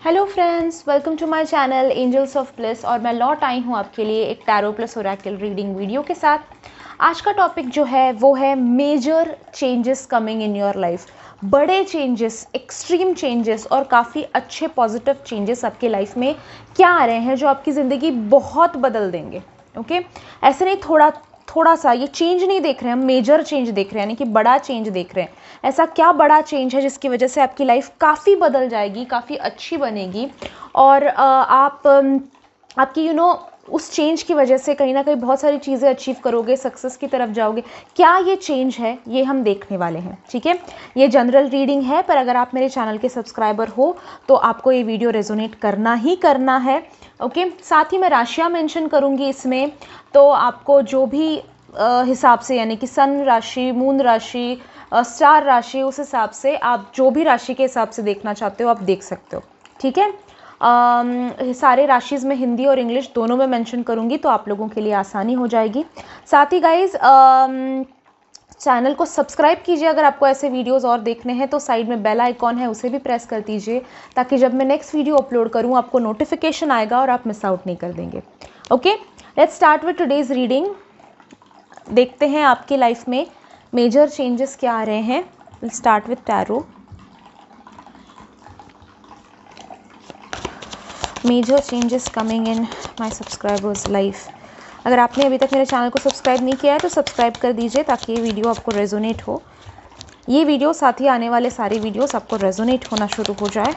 Hello friends, welcome to my channel angels of bliss. और मैं लौट आई हूँ आपके लिए एक tarot plus oracle reading video के साथ। आज का टॉपिक जो है वो है major changes coming in your life. बड़े चेंजेस, एक्सट्रीम चेंजेस और काफ़ी अच्छे पॉजिटिव चेंजेस आपके लाइफ में क्या आ रहे हैं जो आपकी ज़िंदगी बहुत बदल देंगे। ओके, ऐसे नहीं थोड़ा सा ये चेंज नहीं देख रहे हैं हम, मेजर चेंज देख रहे हैं, यानी कि बड़ा चेंज देख रहे हैं। ऐसा क्या बड़ा चेंज है जिसकी वजह से आपकी लाइफ काफ़ी बदल जाएगी, काफ़ी अच्छी बनेगी और आपकी उस चेंज की वजह से कहीं ना कहीं बहुत सारी चीज़ें अचीव करोगे, सक्सेस की तरफ जाओगे। क्या ये चेंज है ये हम देखने वाले हैं। ठीक है, ये जनरल रीडिंग है, पर अगर आप मेरे चैनल के सब्सक्राइबर हो तो आपको ये वीडियो रेजोनेट करना ही करना है। ओके, साथ ही मैं राशियाँ मेंशन करूँगी इसमें, तो आपको जो भी हिसाब से, यानी कि सन राशि, मून राशि, स्टार राशि, उस हिसाब से आप जो भी राशि के हिसाब से देखना चाहते हो आप देख सकते हो। ठीक है, सारे राशिज़ में हिंदी और इंग्लिश दोनों में मेंशन करूँगी तो आप लोगों के लिए आसानी हो जाएगी। साथ ही गाइज़ चैनल को सब्सक्राइब कीजिए। अगर आपको ऐसे वीडियोस और देखने हैं तो साइड में बेल आइकॉन है, उसे भी प्रेस कर दीजिए ताकि जब मैं नेक्स्ट वीडियो अपलोड करूँ आपको नोटिफिकेशन आएगा और आप मिस आउट नहीं कर देंगे। Okay, let's start with today's reading. देखते हैं आपकी लाइफ में मेजर चेंजेस क्या आ रहे हैं। Will start with tarot. Major changes coming in my subscribers life. अगर आपने अभी तक मेरे चैनल को सब्सक्राइब नहीं किया है तो सब्सक्राइब कर दीजिए ताकि ये वीडियो आपको रेजोनेट हो। ये वीडियो साथ ही आने वाले सारे वीडियोस आपको रेजोनेट होना शुरू हो जाए।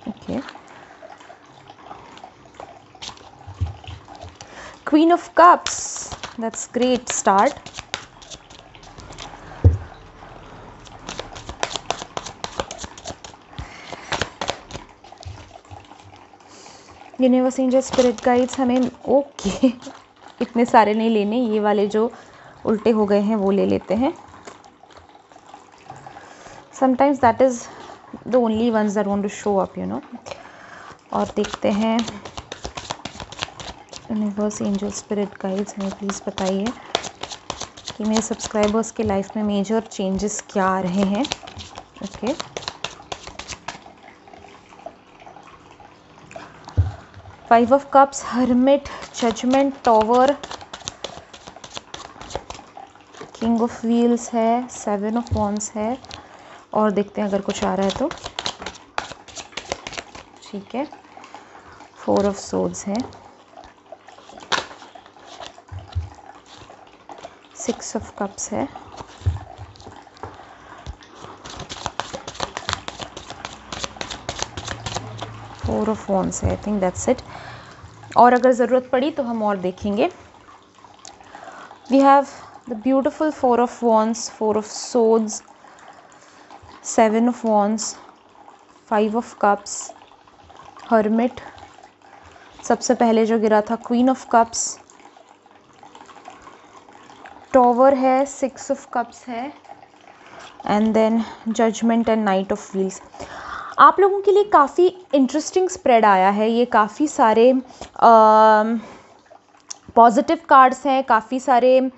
Okay, Queen of Cups, that's great start. Universe, angel, spirit guides हमें ओके इतने सारे नहीं लेने, ये वाले जो उल्टे हो गए हैं वो ले लेते हैं। Sometimes that is the only ones that want to show up और देखते हैं यूनिवर्स, एंजल, स्पिरिट गाइड्स हमें प्लीज़ बताइए कि मेरे सब्सक्राइबर्स के लाइफ में मेजर चेंजेस क्या आ रहे हैं। Okay, five of cups, hermit, judgment, tower, king of wheels है, सेवन ऑफ वॉन्ड्स है और देखते हैं अगर कुछ आ रहा है तो। ठीक है, फोर ऑफ सोर्ड्स है, सिक्स ऑफ कप्स है, फोर ऑफ वॉन्ड्स है। आई थिंक दैट्स इट, और अगर ज़रूरत पड़ी तो हम और देखेंगे। We have the beautiful four of wands, four of swords, seven of wands, five of cups, hermit, सबसे पहले जो गिरा था क्वीन ऑफ कप्स, टॉवर है, सिक्स ऑफ कप्स है and then judgment and knight of wheels. आप लोगों के लिए काफ़ी इंटरेस्टिंग स्प्रेड आया है। ये काफ़ी सारे पॉजिटिव कार्ड्स हैं, काफ़ी सारे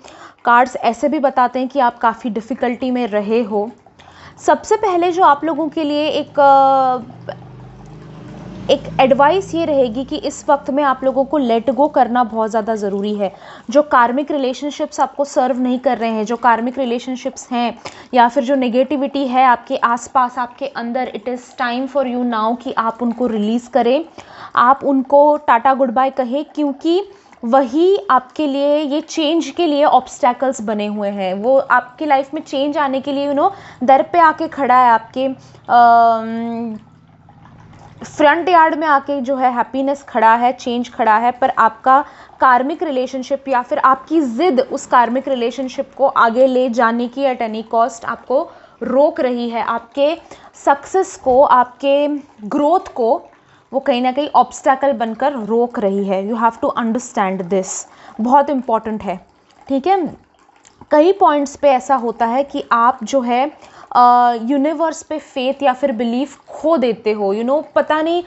कार्ड्स ऐसे भी बताते हैं कि आप काफ़ी डिफ़िकल्टी में रहे हो। सबसे पहले जो आप लोगों के लिए एक एडवाइस ये रहेगी कि इस वक्त में आप लोगों को लेट गो करना बहुत ज़्यादा ज़रूरी है। जो कार्मिक रिलेशनशिप्स आपको सर्व नहीं कर रहे हैं, जो कार्मिक रिलेशनशिप्स हैं या फिर जो नेगेटिविटी है आपके आसपास, आपके अंदर, it is time for you now कि आप उनको रिलीज़ करें, आप उनको टाटा गुड बाय कहें, क्योंकि वही आपके लिए, ये चेंज के लिए ऑब्स्टैकल्स बने हुए हैं। वो आपकी लाइफ में चेंज आने के लिए दर पे आके खड़ा है, आपके फ्रंट यार्ड में आके जो है हैप्पीनेस खड़ा है, चेंज खड़ा है, पर आपका कार्मिक रिलेशनशिप या फिर आपकी ज़िद उस कार्मिक रिलेशनशिप को आगे ले जाने की एट एनी कॉस्ट आपको रोक रही है। आपके सक्सेस को, आपके ग्रोथ को वो कहीं ना कहीं ऑब्स्टैकल बनकर रोक रही है। You have to understand this, बहुत इम्पॉर्टेंट है। ठीक है, कई पॉइंट्स पे ऐसा होता है कि आप जो है यूनिवर्स पे फेथ या फिर बिलीफ खो देते हो, पता नहीं,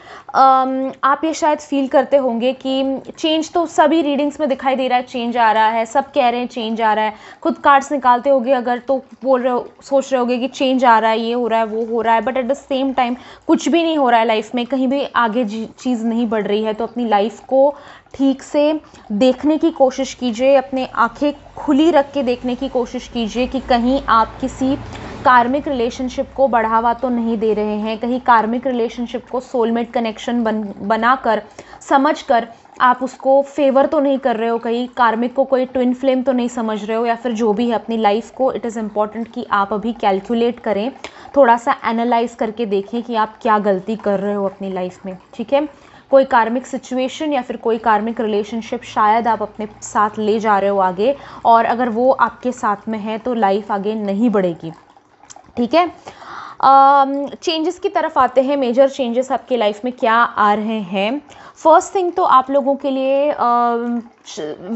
आप ये शायद फील करते होंगे कि चेंज तो सभी रीडिंग्स में दिखाई दे रहा है, चेंज आ रहा है, सब कह रहे हैं चेंज आ रहा है, खुद कार्ड्स निकालते होगे अगर तो बोल रहे हो, सोच रहे होगे कि चेंज आ रहा है, ये हो रहा है, वो हो रहा है, but at the same time कुछ भी नहीं हो रहा है लाइफ में, कहीं भी आगे चीज़ नहीं बढ़ रही है। तो अपनी लाइफ को ठीक से देखने की कोशिश कीजिए, अपने आंखें खुली रख के देखने की कोशिश कीजिए कि कहीं आप किसी कार्मिक रिलेशनशिप को बढ़ावा तो नहीं दे रहे हैं, कहीं कार्मिक रिलेशनशिप को सोलमेट कनेक्शन बनाकर समझकर आप उसको फेवर तो नहीं कर रहे हो, कहीं कार्मिक को कोई ट्विन फ्लेम तो नहीं समझ रहे हो, या फिर जो भी है अपनी लाइफ को इट इज़ इम्पॉर्टेंट कि आप अभी कैलकुलेट करें, थोड़ा सा एनालाइज करके देखें कि आप क्या गलती कर रहे हो अपनी लाइफ में। ठीक है, कोई कार्मिक सिचुएशन या फिर कोई कार्मिक रिलेशनशिप शायद आप अपने साथ ले जा रहे हो आगे, और अगर वो आपके साथ में है तो लाइफ आगे नहीं बढ़ेगी। ठीक है, चेंजेस की तरफ आते हैं। मेजर चेंजेस आपकी लाइफ में क्या आ रहे हैं? फर्स्ट थिंग तो आप लोगों के लिए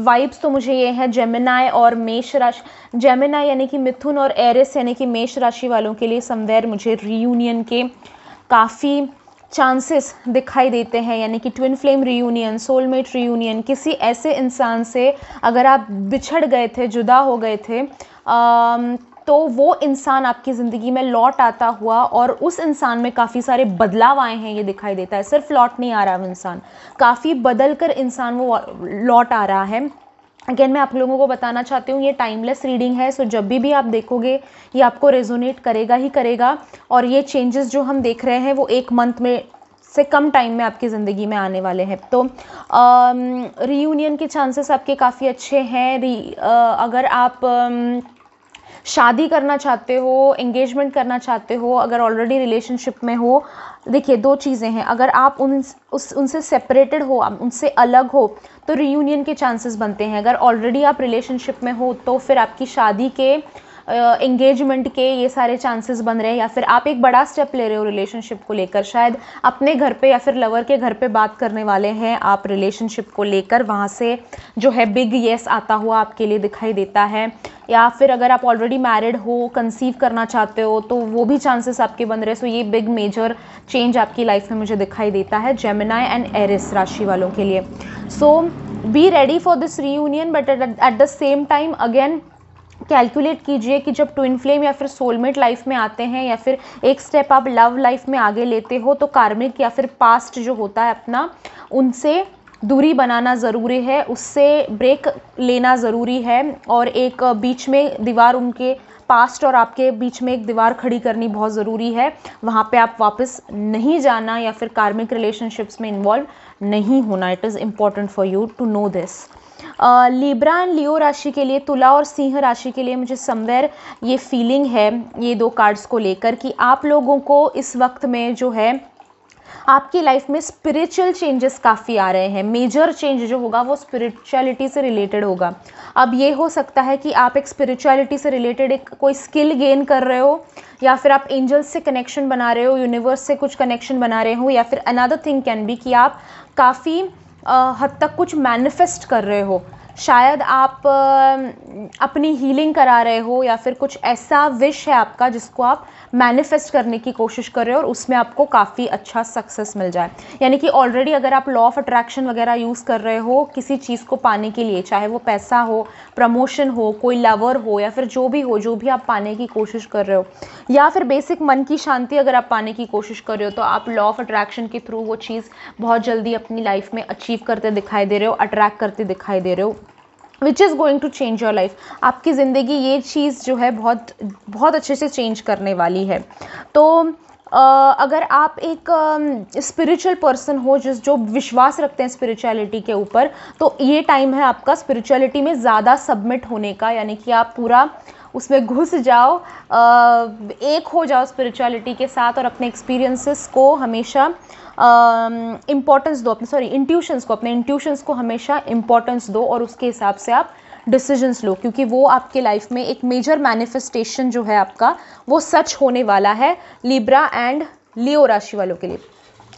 वाइब्स तो मुझे ये है जेमिनाई और मेष राशि, जेमिनाई यानी कि मिथुन और एरिस यानी कि मेष राशि वालों के लिए समवेयर मुझे रीयूनियन के काफ़ी चांसेस दिखाई देते हैं, यानी कि twin flame reunion, soulmate reunion, किसी ऐसे इंसान से अगर आप बिछड़ गए थे, जुदा हो गए थे, तो वो इंसान आपकी ज़िंदगी में लौट आता हुआ, और उस इंसान में काफ़ी सारे बदलाव आए हैं, ये दिखाई देता है। सिर्फ लौट नहीं आ रहा है वो इंसान, काफ़ी बदल कर इंसान वो लौट आ रहा है। अगेन मैं आप लोगों को बताना चाहती हूँ ये टाइमलेस रीडिंग है, सो जब भी आप देखोगे ये आपको रेजोनेट करेगा ही करेगा, और ये चेंजेस जो हम देख रहे हैं वो 1 मंथ में से कम टाइम में आपकी ज़िंदगी में आने वाले हैं। तो रीयूनियन के चांसेस आपके काफ़ी अच्छे हैं। अगर आप शादी करना चाहते हो, एंगेजमेंट करना चाहते हो, अगर ऑलरेडी रिलेशनशिप में हो, देखिए 2 चीज़ें हैं, अगर आप उनसे सेपरेटेड हो, उनसे अलग हो, तो रीयूनियन के चांसेस बनते हैं। अगर ऑलरेडी आप रिलेशनशिप में हो तो फिर आपकी शादी के, एंगेजमेंट के ये सारे चांसेस बन रहे हैं, या फिर आप एक बड़ा स्टेप ले रहे हो रिलेशनशिप को लेकर, शायद अपने घर पे या फिर लवर के घर पे बात करने वाले हैं आप रिलेशनशिप को लेकर, वहाँ से जो है बिग येस आता हुआ आपके लिए दिखाई देता है। या फिर अगर आप ऑलरेडी मैरिड हो, कंसीव करना चाहते हो, तो वो भी चांसेस आपके बन रहे हैं। सो ये बिग मेजर चेंज आपकी लाइफ में मुझे दिखाई देता है जेमिनाई एंड एरिस राशि वालों के लिए। So be ready for this reunion, but at the same time again calculate कीजिए कि जब ट्विन फ्लेम या फिर सोलमेट लाइफ में आते हैं, या फिर एक स्टेप आप लव लाइफ में आगे लेते हो, तो कार्मिक या फिर पास्ट जो होता है अपना, उनसे दूरी बनाना ज़रूरी है, उससे ब्रेक लेना ज़रूरी है, और एक बीच में दीवार, उनके पास्ट और आपके बीच में एक दीवार खड़ी करनी बहुत ज़रूरी है। वहाँ पे आप वापस नहीं जाना या फिर कार्मिक रिलेशनशिप्स में इन्वॉल्व नहीं होना। It is important for you to know this. Libra and Leo राशि के लिए, तुला और सिंह राशि के लिए मुझे समवेयर ये फीलिंग है ये 2 कार्ड्स को लेकर कि आप लोगों को इस वक्त में जो है आपकी लाइफ में स्पिरिचुअल चेंजेस काफ़ी आ रहे हैं। मेजर चेंज जो होगा वो स्पिरिचुअलिटी से रिलेटेड होगा। अब ये हो सकता है कि आप एक स्पिरिचुअलिटी से रिलेटेड एक कोई स्किल गेन कर रहे हो, या फिर आप एंजल्स से कनेक्शन बना रहे हो, यूनिवर्स से कुछ कनेक्शन बना रहे हो, या फिर अनदर थिंग कैन बी कि आप काफ़ी हद तक कुछ मैनिफेस्ट कर रहे हो। शायद आप अपनी हीलिंग करा रहे हो, या फिर कुछ ऐसा विश है आपका जिसको आप मैनिफेस्ट करने की कोशिश कर रहे हो और उसमें आपको काफ़ी अच्छा सक्सेस मिल जाए। यानी कि ऑलरेडी अगर आप लॉ ऑफ अट्रैक्शन वगैरह यूज़ कर रहे हो किसी चीज़ को पाने के लिए, चाहे वो पैसा हो, प्रमोशन हो, कोई लवर हो, या फिर जो भी आप पाने की कोशिश कर रहे हो, या फिर बेसिक मन की शांति अगर आप पाने की कोशिश कर रहे हो, तो आप लॉ ऑफ अट्रैक्शन के थ्रू वो चीज़ बहुत जल्दी अपनी लाइफ में अचीव करते दिखाई दे रहे हो, अट्रैक्ट करते दिखाई दे रहे हो, which is going to change your life. आपकी ज़िंदगी ये चीज़ जो है बहुत बहुत अच्छे से चेंज करने वाली है। तो अगर आप एक स्पिरिचुअल पर्सन हो जो विश्वास रखते हैं स्पिरिचुअलिटी के ऊपर, तो ये टाइम है आपका स्पिरिचुअलिटी में ज़्यादा सबमिट होने का, यानी कि आप पूरा उसमें घुस जाओ, एक हो जाओ स्पिरिचुअलिटी के साथ, और अपने एक्सपीरियंसेस को हमेशा इम्पोर्टेंस दो, अपने इंट्यूशंस को हमेशा इम्पोर्टेंस दो, और उसके हिसाब से आप डिसीजंस लो, क्योंकि वो आपके लाइफ में एक मेजर मैनिफेस्टेशन जो है आपका वो सच होने वाला है लिब्रा एंड लियो राशि वालों के लिए।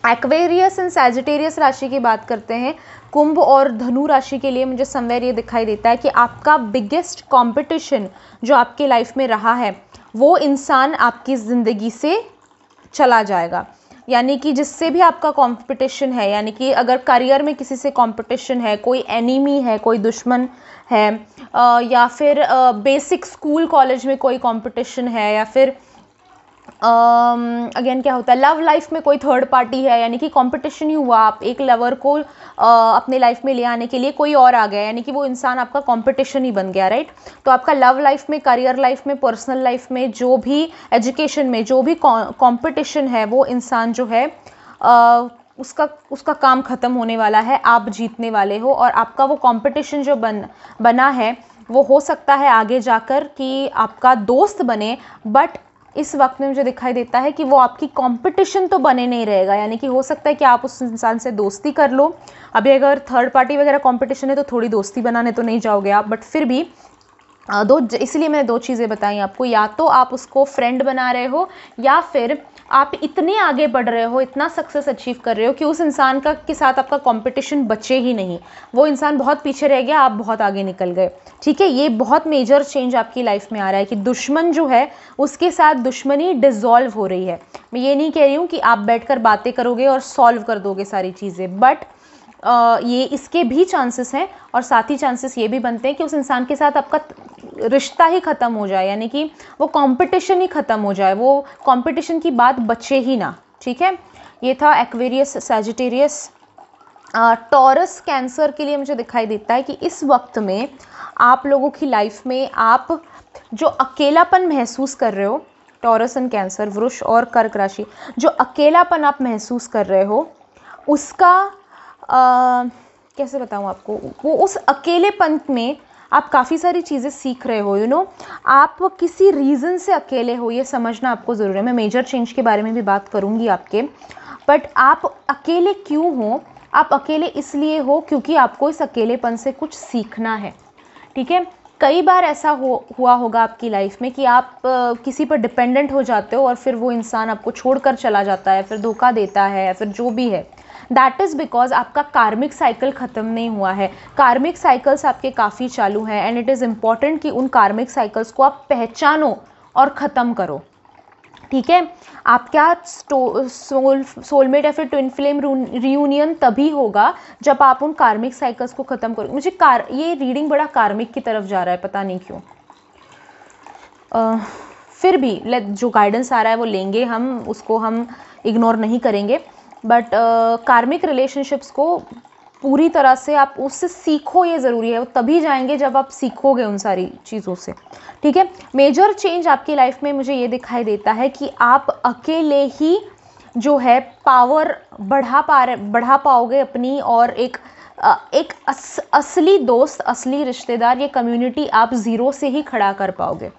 एक्वेरियस एंड सैजिटेरियस राशि की बात करते हैं, कुंभ और धनु राशि के लिए मुझे समवेयर ये दिखाई देता है कि आपका बिगेस्ट कंपटीशन जो आपके लाइफ में रहा है वो इंसान आपकी ज़िंदगी से चला जाएगा। यानी कि जिससे भी आपका कंपटीशन है, यानी कि अगर करियर में किसी से कंपटीशन है, कोई एनिमी है, कोई दुश्मन है, या फिर बेसिक स्कूल कॉलेज में कोई कंपटीशन है, या फिर अगेन क्या होता है, लव लाइफ में कोई थर्ड पार्टी है, यानी कि कंपटीशन ही हुआ, आप एक लवर को अपने लाइफ में ले आने के लिए कोई और आ गया, यानी कि वो इंसान आपका कंपटीशन ही बन गया, राइट। तो आपका लव लाइफ में, करियर लाइफ में, पर्सनल लाइफ में, जो भी एजुकेशन में जो भी कंपटीशन है, वो इंसान जो है उसका काम ख़त्म होने वाला है, आप जीतने वाले हो। और आपका वो कंपटीशन जो बना है वो हो सकता है आगे जाकर कि आपका दोस्त बने, बट इस वक्त में मुझे दिखाई देता है कि वो आपकी कंपटीशन तो बने नहीं रहेगा। यानी कि हो सकता है कि आप उस इंसान से दोस्ती कर लो। अभी अगर थर्ड पार्टी वगैरह कंपटीशन है तो थोड़ी दोस्ती बनाने तो नहीं जाओगे आप, बट फिर भी इसलिए मैंने दो चीज़ें बताई आपको, या तो आप उसको फ्रेंड बना रहे हो, या फिर आप इतने आगे बढ़ रहे हो, इतना सक्सेस अचीव कर रहे हो कि उस इंसान के साथ आपका कंपटीशन बचे ही नहीं, वो इंसान बहुत पीछे रह गया, आप बहुत आगे निकल गए। ठीक है, ये बहुत मेजर चेंज आपकी लाइफ में आ रहा है कि दुश्मन जो है उसके साथ दुश्मनी डिसॉल्व हो रही है। मैं ये नहीं कह रही हूँ कि आप बैठकर बातें करोगे और सॉल्व कर दोगे सारी चीज़ें, बट ये इसके भी चांसेस हैं, और साथ ही चांसेस ये भी बनते हैं कि उस इंसान के साथ आपका रिश्ता ही ख़त्म हो जाए, यानी कि वो कंपटीशन ही ख़त्म हो जाए, वो कंपटीशन की बात बचे ही ना। ठीक है, ये था एक्वेरियस, सैजिटेरियस। टॉरस, कैंसर के लिए मुझे दिखाई देता है कि इस वक्त में आप लोगों की लाइफ में आप जो अकेलापन महसूस कर रहे हो, टॉरस एंड कैंसर, वृष और कर्क राशि, जो अकेलापन आप महसूस कर रहे हो उसका कैसे बताऊँ आपको, वो उस अकेलेपन में आप काफ़ी सारी चीज़ें सीख रहे हो, आप किसी रीज़न से अकेले हो, ये समझना आपको ज़रूरी है। मैं मेजर चेंज के बारे में भी बात करूँगी आपके, बट आप अकेले क्यों हो? आप अकेले इसलिए हो क्योंकि आपको इस अकेलेपन से कुछ सीखना है। ठीक है, कई बार ऐसा हुआ होगा आपकी लाइफ में कि आप किसी पर डिपेंडेंट हो जाते हो और फिर वो इंसान आपको छोड़कर चला जाता है, फिर धोखा देता है, या फिर जो भी है। दैट इज़ बिकॉज आपका कार्मिक साइकिल ख़त्म नहीं हुआ है। कार्मिक साइकिल्स आपके काफ़ी चालू हैं, एंड इट इज़ इम्पॉर्टेंट कि उन कार्मिक साइकिल्स को आप पहचानो और ख़त्म करो। ठीक है, आपका सोलमेट या फिर ट्विन फ्लेम रियूनियन तभी होगा जब आप उन कार्मिक साइकिल्स को ख़त्म करोगे। मुझे ये रीडिंग बड़ा कार्मिक की तरफ जा रहा है, पता नहीं क्यों। फिर भी जो गाइडेंस आ रहा है वो लेंगे हम, उसको हम इग्नोर नहीं करेंगे, बट कार्मिक रिलेशनशिप्स को पूरी तरह से आप उससे सीखो, ये ज़रूरी है। वो तभी जाएंगे जब आप सीखोगे उन सारी चीज़ों से। ठीक है, मेजर चेंज आपकी लाइफ में मुझे ये दिखाई देता है कि आप अकेले ही जो है पावर बढ़ा पाओगे अपनी, और एक असली दोस्त, असली रिश्तेदार, ये कम्युनिटी आप ज़ीरो से ही खड़ा कर पाओगे।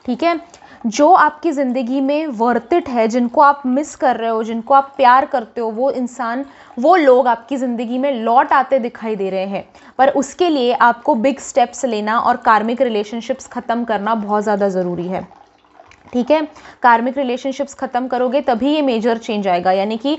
ठीक है, जो आपकी ज़िंदगी में वर्थ इट है, जिनको आप मिस कर रहे हो, जिनको आप प्यार करते हो, वो इंसान, वो लोग आपकी ज़िंदगी में लौट आते दिखाई दे रहे हैं। पर उसके लिए आपको बिग स्टेप्स लेना और कार्मिक रिलेशनशिप्स ख़त्म करना बहुत ज़्यादा ज़रूरी है। ठीक है, कार्मिक रिलेशनशिप्स ख़त्म करोगे तभी ये मेजर चेंज आएगा, यानी कि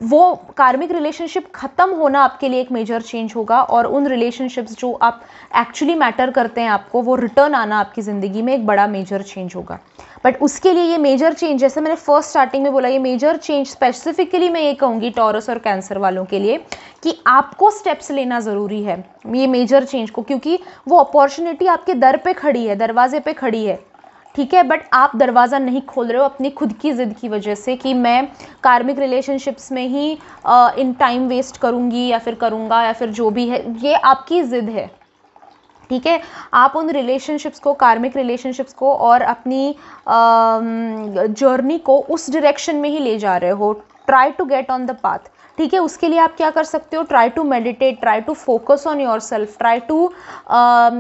वो कार्मिक रिलेशनशिप ख़त्म होना आपके लिए एक मेजर चेंज होगा, और उन रिलेशनशिप्स जो आप एक्चुअली मैटर करते हैं आपको, वो रिटर्न आना आपकी ज़िंदगी में एक बड़ा मेजर चेंज होगा। बट उसके लिए ये मेजर चेंज, जैसे मैंने फर्स्ट स्टार्टिंग में बोला, ये मेजर चेंज स्पेसिफिकली मैं ये कहूँगी टॉरस और कैंसर वालों के लिए कि आपको स्टेप्स लेना ज़रूरी है ये मेजर चेंज को, क्योंकि वो अपॉर्चुनिटी आपके दर पे खड़ी है, दरवाजे पे खड़ी है। ठीक है, बट आप दरवाज़ा नहीं खोल रहे हो अपनी खुद की ज़िद की वजह से कि मैं कार्मिक रिलेशनशिप्स में ही इन टाइम वेस्ट करूँगी या फिर करूँगा, या फिर जो भी है, ये आपकी ज़िद है। ठीक है, आप उन रिलेशनशिप्स को, कार्मिक रिलेशनशिप्स को और अपनी जर्नी को उस डायरेक्शन में ही ले जा रहे हो। Try to get on the path. ठीक है, उसके लिए आप क्या कर सकते हो, try to meditate, try to focus on your self, ट्राई टू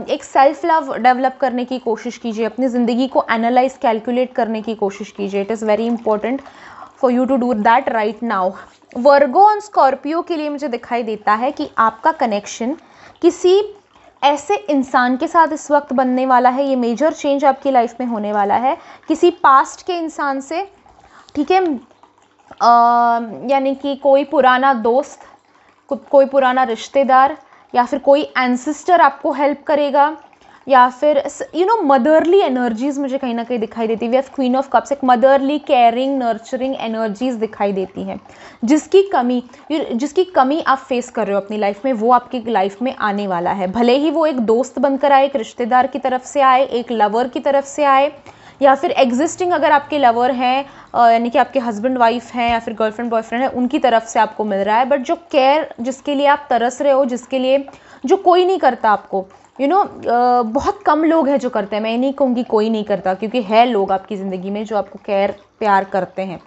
एक सेल्फ लव डेवलप करने की कोशिश कीजिए, अपनी ज़िंदगी को एनालाइज, कैलकुलेट करने की कोशिश कीजिए। It is very important for you to do that right now. Virgo और स्कॉर्पियो के लिए मुझे दिखाई देता है कि आपका कनेक्शन किसी ऐसे इंसान के साथ इस वक्त बनने वाला है, ये मेजर चेंज आपकी लाइफ में होने वाला है, किसी पास्ट के इंसान से। ठीक है, यानी कि कोई पुराना दोस्त, कोई पुराना रिश्तेदार, या फिर कोई एंसेस्टर आपको हेल्प करेगा, या फिर मदरली एनर्जीज मुझे कहीं ना कहीं दिखाई देती है। We have queen of cups, एक मदरली केयरिंग नर्चरिंग एनर्जीज दिखाई देती हैं, जिसकी कमी आप फेस कर रहे हो अपनी लाइफ में, वो आपकी लाइफ में आने वाला है। भले ही वो एक दोस्त बनकर आए, एक रिश्तेदार की तरफ से आए, एक लवर की तरफ से आए, या फिर एग्जिस्टिंग अगर आपके लवर हैं यानी कि आपके हस्बैंड वाइफ हैं या फिर गर्लफ्रेंड बॉयफ्रेंड है, उनकी तरफ से आपको मिल रहा है। बट जो केयर जिसके लिए आप तरस रहे हो, जिसके लिए जो कोई नहीं करता आपको, बहुत कम लोग हैं जो करते हैं। मैं नहीं कहूँगी कोई नहीं करता, क्योंकि है लोग आपकी ज़िंदगी में जो आपको केयर प्यार करते हैं,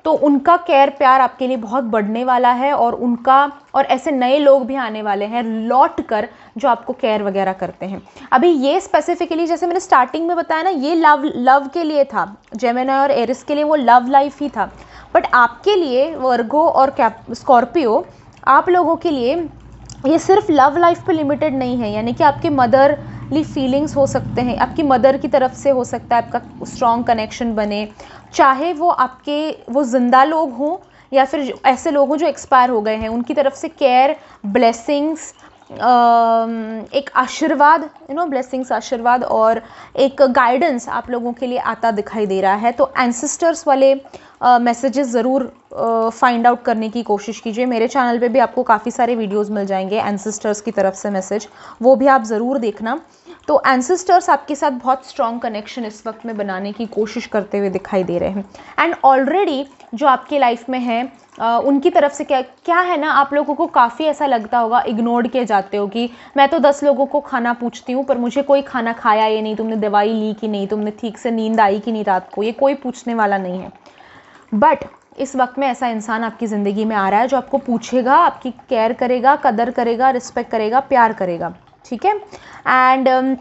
तो उनका केयर प्यार आपके लिए बहुत बढ़ने वाला है, और ऐसे नए लोग भी आने वाले हैं लौट कर जो आपको केयर वगैरह करते हैं। अभी ये स्पेसिफिकली जैसे मैंने स्टार्टिंग में बताया ना, ये लव के लिए था, जेमिनी और एरिस के लिए वो लव लाइफ ही था। बट आपके लिए वर्गो और स्कॉर्पियो, आप लोगों के लिए ये सिर्फ लव लाइफ पे लिमिटेड नहीं है, यानी कि आपके मदरली फीलिंग्स हो सकते हैं, आपकी मदर की तरफ से हो सकता है आपका स्ट्रॉन्ग कनेक्शन बने, चाहे वो जिंदा लोग हों या फिर ऐसे लोग हों जो एक्सपायर हो गए हैं, उनकी तरफ से केयर, ब्लेसिंग्स, एक आशीर्वाद, ब्लेसिंग्स, आशीर्वाद और एक गाइडेंस आप लोगों के लिए आता दिखाई दे रहा है। तो एंसेस्टर्स वाले मैसेजेस ज़रूर फाइंड आउट करने की कोशिश कीजिए। मेरे चैनल पे भी आपको काफ़ी सारे वीडियोस मिल जाएंगे एंसेस्टर्स की तरफ से मैसेज, वो भी आप ज़रूर देखना। तो एंसेस्टर्स आपके साथ बहुत स्ट्रॉन्ग कनेक्शन इस वक्त में बनाने की कोशिश करते हुए दिखाई दे रहे हैं। एंड ऑलरेडी जो आपकी लाइफ में है उनकी तरफ से क्या है ना, आप लोगों को काफ़ी ऐसा लगता होगा, इग्नोर्ड किए जाते हो कि मैं तो 10 लोगों को खाना पूछती हूँ पर मुझे कोई खाना खाया या नहीं, तुमने दवाई ली कि नहीं, तुमने ठीक से नींद आई कि नहीं रात को, ये कोई पूछने वाला नहीं है। बट इस वक्त में ऐसा इंसान आपकी ज़िंदगी में आ रहा है जो आपको पूछेगा, आपकी केयर करेगा, कदर करेगा, रिस्पेक्ट करेगा, प्यार करेगा, ठीक है। एंड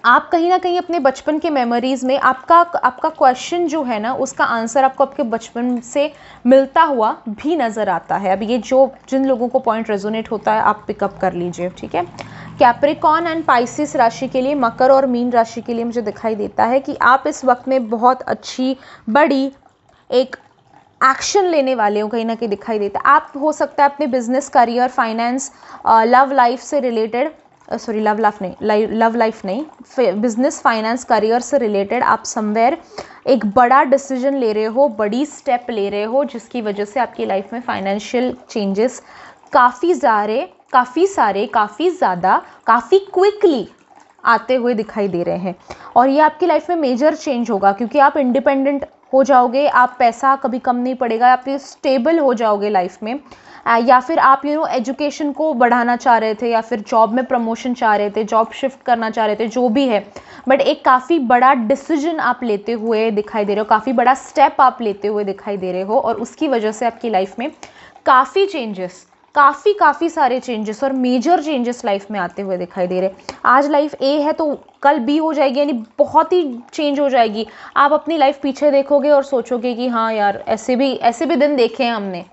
आप कहीं ना कहीं अपने बचपन के मेमोरीज़ में आपका क्वेश्चन जो है ना, उसका आंसर आपको आपके बचपन से मिलता हुआ भी नज़र आता है। अब ये जिन लोगों को पॉइंट रेजोनेट होता है आप पिकअप कर लीजिए, ठीक है। कैप्रिकॉर्न एंड पाइसिस राशि के लिए, मकर और मीन राशि के लिए मुझे दिखाई देता है कि आप इस वक्त में बहुत अच्छी बड़ी एक एक्शन लेने वाले हो, कहीं ना कहीं दिखाई देता है। आप हो सकता है अपने business, career, finance, love life से रिलेटेड, सॉरी लव लाइफ नहीं, बिजनेस, फाइनेंस, करियर से रिलेटेड आप समवेयर एक बड़ा डिसीजन ले रहे हो, बड़ी स्टेप ले रहे हो, जिसकी वजह से आपकी लाइफ में फाइनेंशियल चेंजेस काफ़ी सारे, काफ़ी ज़्यादा, काफ़ी क्विकली आते हुए दिखाई दे रहे हैं। और ये आपकी लाइफ में मेजर चेंज होगा, क्योंकि आप इंडिपेंडेंट हो जाओगे, आप पैसा कभी कम नहीं पड़ेगा, आप स्टेबल हो जाओगे लाइफ में, या फिर आप एजुकेशन को बढ़ाना चाह रहे थे, या फिर जॉब में प्रमोशन चाह रहे थे, जॉब शिफ्ट करना चाह रहे थे, जो भी है, बट एक काफ़ी बड़ा डिसीजन आप लेते हुए दिखाई दे रहे हो, काफ़ी बड़ा स्टेप आप लेते हुए दिखाई दे रहे हो, और उसकी वजह से आपकी लाइफ में काफ़ी चेंजेस, काफ़ी सारे चेंजेस और मेजर चेंजेस लाइफ में आते हुए दिखाई दे रहे। आज लाइफ ए है तो कल बी हो जाएगी, यानी बहुत ही चेंज हो जाएगी। आप अपनी लाइफ पीछे देखोगे और सोचोगे कि हाँ यार, ऐसे भी दिन देखे हैं हमने,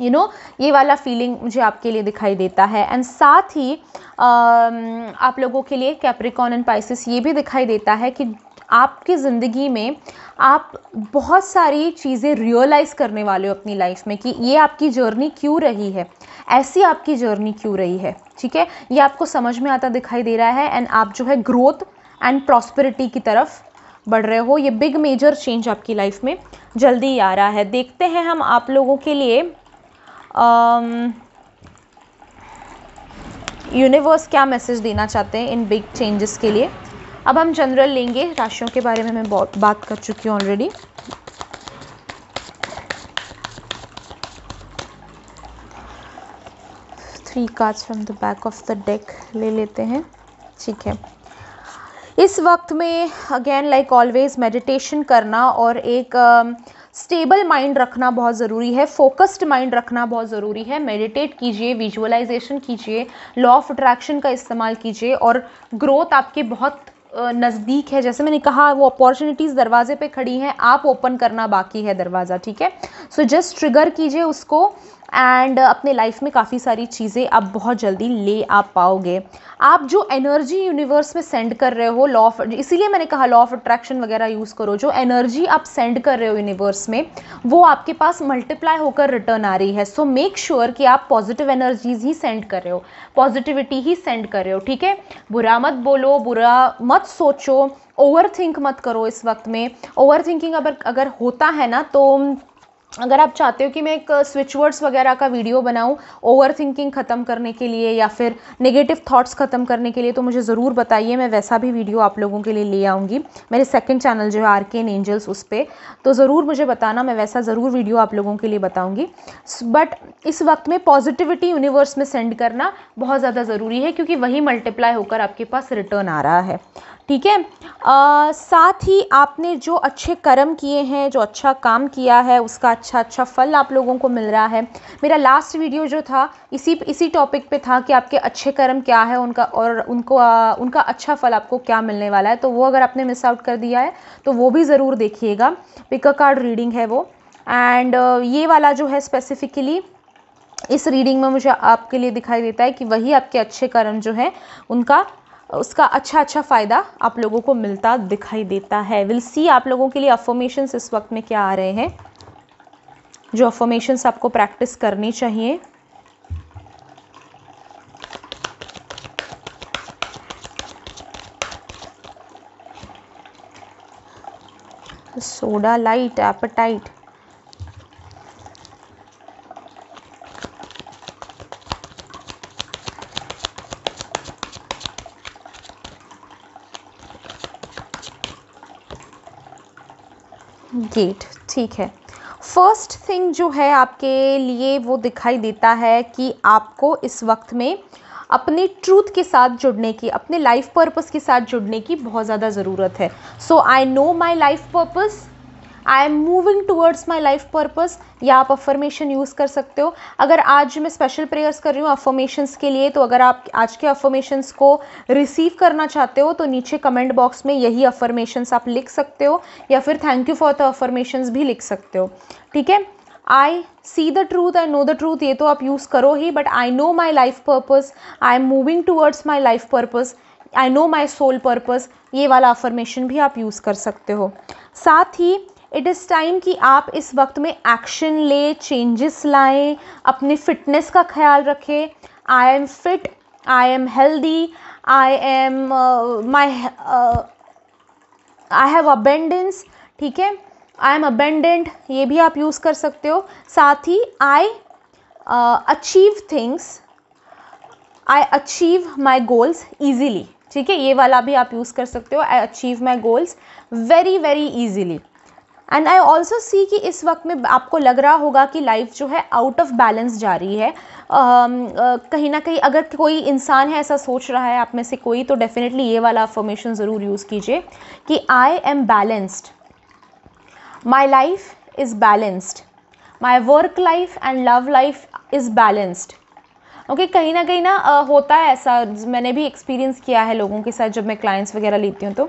ये वाला फीलिंग मुझे आपके लिए दिखाई देता है। एंड साथ ही आप लोगों के लिए कैप्रिकॉर्न एंड पाइसिस ये भी दिखाई देता है कि आपकी ज़िंदगी में आप बहुत सारी चीज़ें रियलाइज़ करने वाले हो अपनी लाइफ में, कि ये आपकी जर्नी क्यों रही है, ऐसी आपकी जर्नी क्यों रही है, ठीक है। ये आपको समझ में आता दिखाई दे रहा है, एंड आप जो है ग्रोथ एंड प्रॉस्पेरिटी की तरफ बढ़ रहे हो। ये बिग मेजर चेंज आपकी लाइफ में जल्दी ही आ रहा है। देखते हैं हम आप लोगों के लिए यूनिवर्स क्या मैसेज देना चाहते हैं इन बिग चेंजेस के लिए। अब हम जनरल लेंगे, राशियों के बारे में मैं बहुत बात कर चुकी हूँ already. Three cards from the back of the deck ले लेते हैं, ठीक है। इस वक्त में अगेन लाइक ऑलवेज मेडिटेशन करना और एक स्टेबल माइंड रखना बहुत ज़रूरी है, फोकस्ड माइंड रखना बहुत ज़रूरी है। मेडिटेट कीजिए, विजुअलाइजेशन कीजिए, लॉ ऑफ अट्रैक्शन का इस्तेमाल कीजिए, और ग्रोथ आपकी बहुत नज़दीक है, जैसे मैंने कहा वो अपॉर्चुनिटीज़ दरवाजे पे खड़ी हैं, आप ओपन करना बाकी है दरवाज़ा, ठीक है। सो जस्ट ट्रिगर कीजिए उसको एंड अपने लाइफ में काफ़ी सारी चीज़ें आप बहुत जल्दी ले आ पाओगे। आप जो एनर्जी यूनिवर्स में सेंड कर रहे हो, लॉ ऑफ, इसीलिए मैंने कहा लॉ ऑफ अट्रैक्शन वगैरह यूज़ करो, जो एनर्जी आप सेंड कर रहे हो यूनिवर्स में वो आपके पास मल्टीप्लाई होकर रिटर्न आ रही है। सो मेक श्योर कि आप पॉजिटिव एनर्जीज ही सेंड कर रहे हो, पॉजिटिविटी ही सेंड कर रहे हो, ठीक है। बुरा मत बोलो, बुरा मत सोचो, ओवर थिंक मत करो इस वक्त में। ओवर थिंकिंग अगर होता है ना, तो अगर आप चाहते हो कि मैं एक स्विच वर्ड्स वगैरह का वीडियो बनाऊं ओवर थिंकिंग ख़त्म करने के लिए या फिर नेगेटिव थॉट्स ख़त्म करने के लिए, तो मुझे ज़रूर बताइए, मैं वैसा भी वीडियो आप लोगों के लिए ले आऊँगी। मेरे सेकंड चैनल जो है आर्केन एंजल्स, उस पर तो ज़रूर मुझे बताना, मैं वैसा ज़रूर वीडियो आप लोगों के लिए बताऊँगी। बट इस वक्त में पॉजिटिविटी यूनिवर्स में सेंड करना बहुत ज़्यादा ज़रूरी है, क्योंकि वही मल्टीप्लाई होकर आपके पास रिटर्न आ रहा है, ठीक है। साथ ही आपने जो अच्छे कर्म किए हैं, जो अच्छा काम किया है, उसका अच्छा फल आप लोगों को मिल रहा है। मेरा लास्ट वीडियो जो था इसी टॉपिक पे था कि आपके अच्छे कर्म क्या है उनका, और उनका अच्छा फल आपको क्या मिलने वाला है। तो वो अगर आपने मिस आउट कर दिया है तो वो भी ज़रूर देखिएगा, पिक अ कार्ड रीडिंग है वो। एंड ये वाला जो है स्पेसिफिकली इस रीडिंग में मुझे आपके लिए दिखाई देता है कि वही आपके अच्छे कर्म जो है उसका अच्छा फ़ायदा आप लोगों को मिलता दिखाई देता है। विल सी आप लोगों के लिए अफर्मेशंस इस वक्त में क्या आ रहे हैं, जो अफर्मेशंस आपको प्रैक्टिस करनी चाहिए। सोडा लाइट एपेटाइट, गेट, ठीक है। फर्स्ट थिंग जो है आपके लिए वो दिखाई देता है कि आपको इस वक्त में अपने ट्रूथ के साथ जुड़ने की, अपने लाइफ पर्पस के साथ जुड़ने की बहुत ज़्यादा ज़रूरत है। So I know my life purpose, I am moving towards my life purpose, या आप अफर्मेशन यूज़ कर सकते हो। अगर आज मैं स्पेशल प्रेयर्स कर रही हूँ अफर्मेशंस के लिए, तो अगर आप आज के अफर्मेशंस को रिसीव करना चाहते हो तो नीचे कमेंट बॉक्स में यही अफर्मेशंस आप लिख सकते हो, या फिर thank you for the affirmations भी लिख सकते हो, ठीक है। I see the truth, I know the truth, ये तो आप यूज़ करो ही, but I know my life purpose, I am moving towards my life purpose, I know my soul purpose, ये वाला अफर्मेशन भी आप यूज़ कर सकते हो। साथ ही इट इज़ टाइम कि आप इस वक्त में एक्शन ले, चेंजेस लाएं, अपनी फिटनेस का ख्याल रखें। I am fit, I am healthy, I am I have abundance, ठीक है, आई एम अबेंडेंट, ये भी आप यूज़ कर सकते हो। साथ ही I achieve things, I achieve my goals easily, ठीक है, ये वाला भी आप यूज़ कर सकते हो, आई achieve my goals very very easily. And I also see कि इस वक्त में आपको लग रहा होगा कि लाइफ जो है आउट ऑफ बैलेंस जा रही है। कहीं ना कहीं अगर कोई इंसान है ऐसा सोच रहा है आप में से कोई, तो डेफिनेटली ये वाला अफर्मेशन ज़रूर यूज़ कीजिए कि आई am balanced, my life is balanced, my work life and love life is balanced. Okay, कहीं ना होता है ऐसा, मैंने भी एक्सपीरियंस किया है लोगों के साथ जब मैं क्लाइंट्स वगैरह लेती हूँ, तो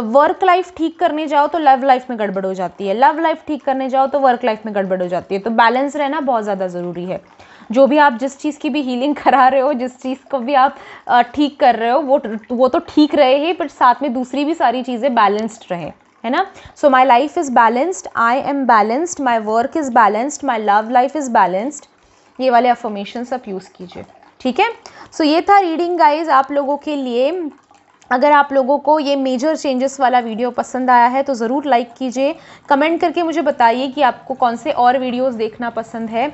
वर्क लाइफ ठीक करने जाओ तो लव लाइफ में गड़बड़ हो जाती है, लव लाइफ ठीक करने जाओ तो वर्क लाइफ में गड़बड़ हो जाती है। तो बैलेंस रहना बहुत ज़्यादा ज़रूरी है। जो भी आप जिस चीज़ की भी हीलिंग करा रहे हो, जिस चीज़ को भी आप ठीक कर रहे हो, वो तो ठीक रहे ही, बट साथ में दूसरी भी सारी चीज़ें बैलेंस्ड रहे, है ना। So my life is balanced, I am balanced, my work is balanced, my love life is balanced, ये वाले अफर्मेशंस आप यूज़ कीजिए, ठीक है। सो ये था रीडिंग गाइज आप लोगों के लिए। अगर आप लोगों को ये मेजर चेंजेस वाला वीडियो पसंद आया है तो ज़रूर लाइक कीजिए, कमेंट करके मुझे बताइए कि आपको कौन से और वीडियोस देखना पसंद है,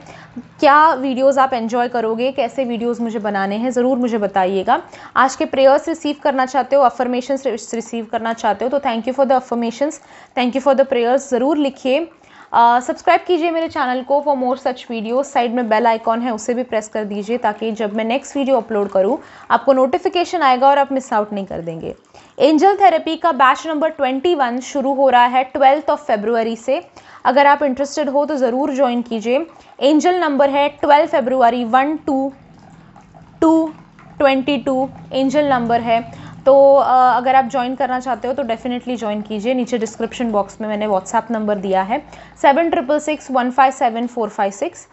क्या वीडियोस आप एंजॉय करोगे, कैसे वीडियोस मुझे बनाने हैं, ज़रूर मुझे बताइएगा। आज के प्रेयर्स रिसीव करना चाहते हो, अफर्मेशंस रिसीव करना चाहते हो, तो thank you for the affirmations, thank you for the prayers ज़रूर लिखिए। सब्सक्राइब कीजिए मेरे चैनल को for more such video. Side में बेल आइकॉन है, उसे भी प्रेस कर दीजिए ताकि जब मैं नेक्स्ट वीडियो अपलोड करूं आपको नोटिफिकेशन आएगा और आप मिस आउट नहीं कर देंगे। एंजल थेरेपी का बैच नंबर 21 शुरू हो रहा है 12 फरवरी से। अगर आप इंटरेस्टेड हो तो ज़रूर ज्वाइन कीजिए। एंजल नंबर है 12 फरवरी 12222 एंजल नंबर है। तो अगर आप ज्वाइन करना चाहते हो तो डेफिनेटली ज्वाइन कीजिए। नीचे डिस्क्रिप्शन बॉक्स में मैंने व्हाट्सएप नंबर दिया है 7666157456।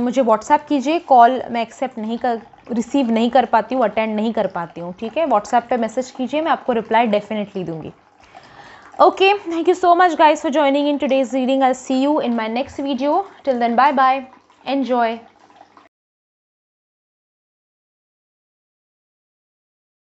मुझे व्हाट्सएप कीजिए। कॉल मैं रिसीव नहीं कर पाती हूँ, अटेंड नहीं कर पाती हूँ, ठीक है। व्हाट्सएप पे मैसेज कीजिए, मैं आपको रिप्लाई डेफिनेटली दूंगी। Okay, thank you so much guys for joining in today's reading. I see you in my next video. Till then, bye bye, enjoy.